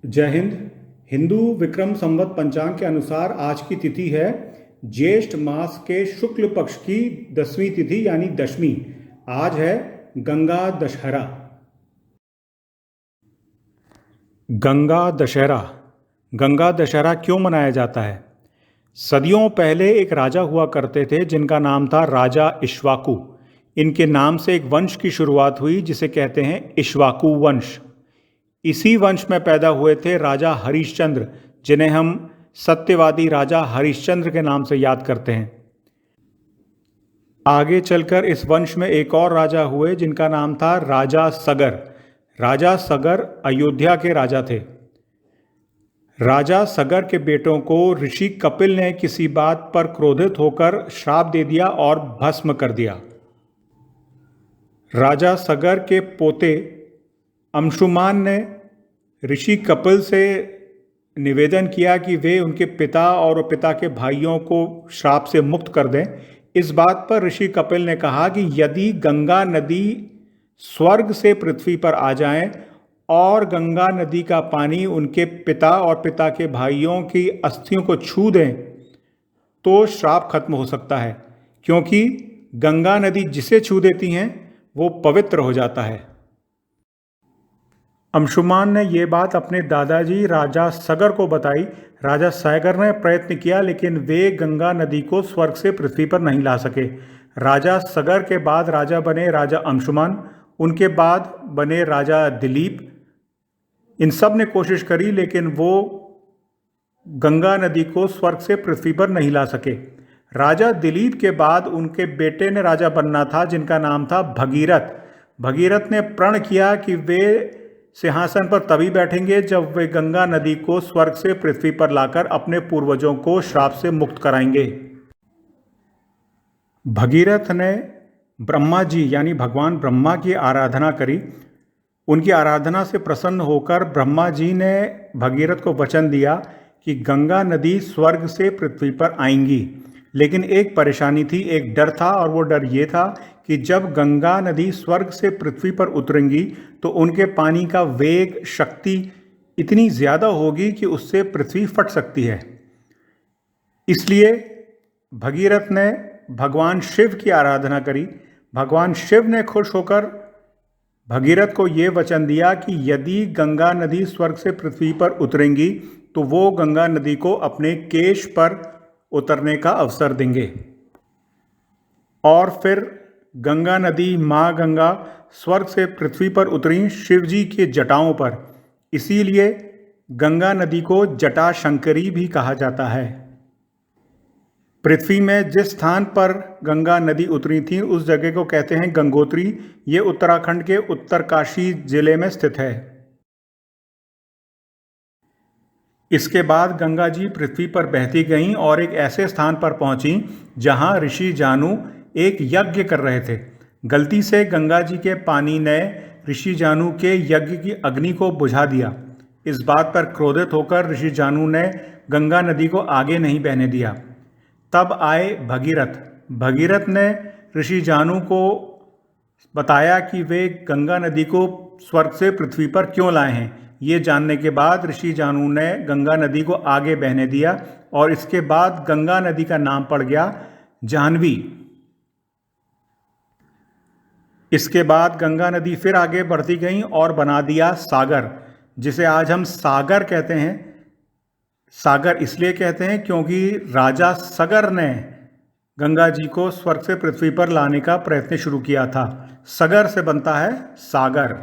जय हिंद। हिंदू विक्रम संवत पंचांग के अनुसार आज की तिथि है ज्येष्ठ मास के शुक्ल पक्ष की 10वीं तिथि यानी दशमी। आज है गंगा दशहरा। गंगा दशहरा क्यों मनाया जाता है? सदियों पहले एक राजा हुआ करते थे जिनका नाम था राजा इक्ष्वाकु। इनके नाम से एक वंश की शुरुआत हुई जिसे कहते हैं इक्ष्वाकु वंश। इसी वंश में पैदा हुए थे राजा हरिश्चंद्र, जिन्हें हम सत्यवादी राजा हरिश्चंद्र के नाम से याद करते हैं। आगे चलकर इस वंश में एक और राजा हुए जिनका नाम था राजा सगर। राजा सगर अयोध्या के राजा थे। राजा सगर के बेटों को ऋषि कपिल ने किसी बात पर क्रोधित होकर श्राप दे दिया और भस्म कर दिया। राजा सगर के पोते अंशुमान ने ऋषि कपिल से निवेदन किया कि वे उनके पिता और पिता के भाइयों को श्राप से मुक्त कर दें। इस बात पर ऋषि कपिल ने कहा कि यदि गंगा नदी स्वर्ग से पृथ्वी पर आ जाए और गंगा नदी का पानी उनके पिता और पिता के भाइयों की अस्थियों को छू दें तो श्राप खत्म हो सकता है, क्योंकि गंगा नदी जिसे छू देती हैं वो पवित्र हो जाता है। अंशुमान ने ये बात अपने दादाजी राजा सगर को बताई। राजा सगर ने प्रयत्न किया लेकिन वे गंगा नदी को स्वर्ग से पृथ्वी पर नहीं ला सके। राजा सगर के बाद राजा बने राजा अंशुमान, उनके बाद बने राजा दिलीप। इन सब ने कोशिश करी लेकिन वो गंगा नदी को स्वर्ग से पृथ्वी पर नहीं ला सके। राजा दिलीप के बाद उनके बेटे ने राजा बनना था जिनका नाम था भगीरथ। भगीरथ ने प्रण किया कि वे सिंहासन पर तभी बैठेंगे जब वे गंगा नदी को स्वर्ग से पृथ्वी पर लाकर अपने पूर्वजों को श्राप से मुक्त कराएंगे। भगीरथ ने ब्रह्मा जी यानी भगवान ब्रह्मा की आराधना करी। उनकी आराधना से प्रसन्न होकर ब्रह्मा जी ने भगीरथ को वचन दिया कि गंगा नदी स्वर्ग से पृथ्वी पर आएंगी। लेकिन एक परेशानी थी, एक डर था, और वो डर ये था कि जब गंगा नदी स्वर्ग से पृथ्वी पर उतरेंगी तो उनके पानी का वेग, शक्ति इतनी ज़्यादा होगी कि उससे पृथ्वी फट सकती है। इसलिए भगीरथ ने भगवान शिव की आराधना करी। भगवान शिव ने खुश होकर भगीरथ को ये वचन दिया कि यदि गंगा नदी स्वर्ग से पृथ्वी पर उतरेंगी तो वो गंगा नदी को अपने केश पर उतरने का अवसर देंगे। और फिर गंगा नदी, माँ गंगा स्वर्ग से पृथ्वी पर उतरी शिवजी के जटाओं पर। इसीलिए गंगा नदी को जटाशंकरी भी कहा जाता है। पृथ्वी में जिस स्थान पर गंगा नदी उतरी थी उस जगह को कहते हैं गंगोत्री। ये उत्तराखंड के उत्तरकाशी जिले में स्थित है। इसके बाद गंगा जी पृथ्वी पर बहती गईं और एक ऐसे स्थान पर पहुंची जहां ऋषि जानु एक यज्ञ कर रहे थे। गलती से गंगा जी के पानी ने ऋषि जानु के यज्ञ की अग्नि को बुझा दिया। इस बात पर क्रोधित होकर ऋषि जानु ने गंगा नदी को आगे नहीं बहने दिया। तब आए भगीरथ। भगीरथ ने ऋषि जानु को बताया कि वे गंगा नदी को स्वर्ग से पृथ्वी पर क्यों लाए हैं। ये जानने के बाद ऋषि जानु ने गंगा नदी को आगे बहने दिया और इसके बाद गंगा नदी का नाम पड़ गया जाह्नवी। इसके बाद गंगा नदी फिर आगे बढ़ती गई और बना दिया सागर, जिसे आज हम सागर कहते हैं। सागर इसलिए कहते हैं क्योंकि राजा सगर ने गंगा जी को स्वर्ग से पृथ्वी पर लाने का प्रयत्न शुरू किया था। सगर से बनता है सागर।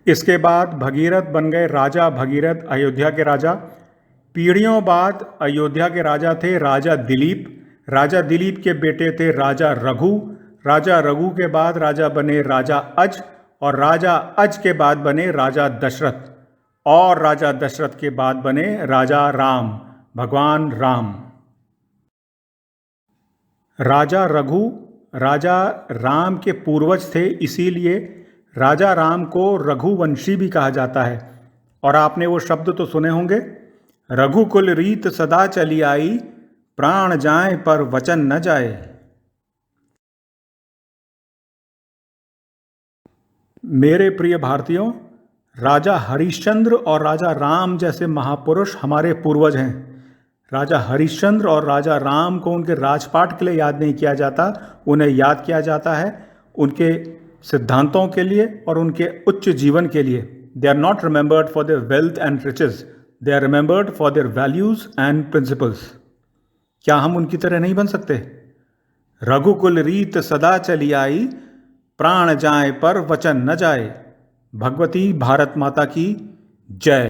इसके बाद भगीरथ बन गए राजा भगीरथ, अयोध्या के राजा। पीढ़ियों बाद अयोध्या के राजा थे राजा दिलीप। राजा दिलीप के बेटे थे राजा रघु। राजा रघु के बाद राजा बने राजा अज, और राजा अज के बाद बने राजा दशरथ, और राजा दशरथ के बाद बने राजा राम, भगवान राम। राजा रघु राजा राम के पूर्वज थे, इसीलिए राजा राम को रघुवंशी भी कहा जाता है। और आपने वो शब्द तो सुने होंगे, रघुकुल रीत सदा चली आई, प्राण जाए पर वचन न जाए। मेरे प्रिय भारतीयों, राजा हरिश्चंद्र और राजा राम जैसे महापुरुष हमारे पूर्वज हैं। राजा हरिश्चंद्र और राजा राम को उनके राजपाट के लिए याद नहीं किया जाता, उन्हें याद किया जाता है उनके सिद्धांतों के लिए और उनके उच्च जीवन के लिए। They are not remembered for their wealth and riches, they are remembered for their values and principles. क्या हम उनकी तरह नहीं बन सकते? रघुकुल रीत सदा चली आई, प्राण जाए पर वचन न जाए। भगवती भारत माता की जय।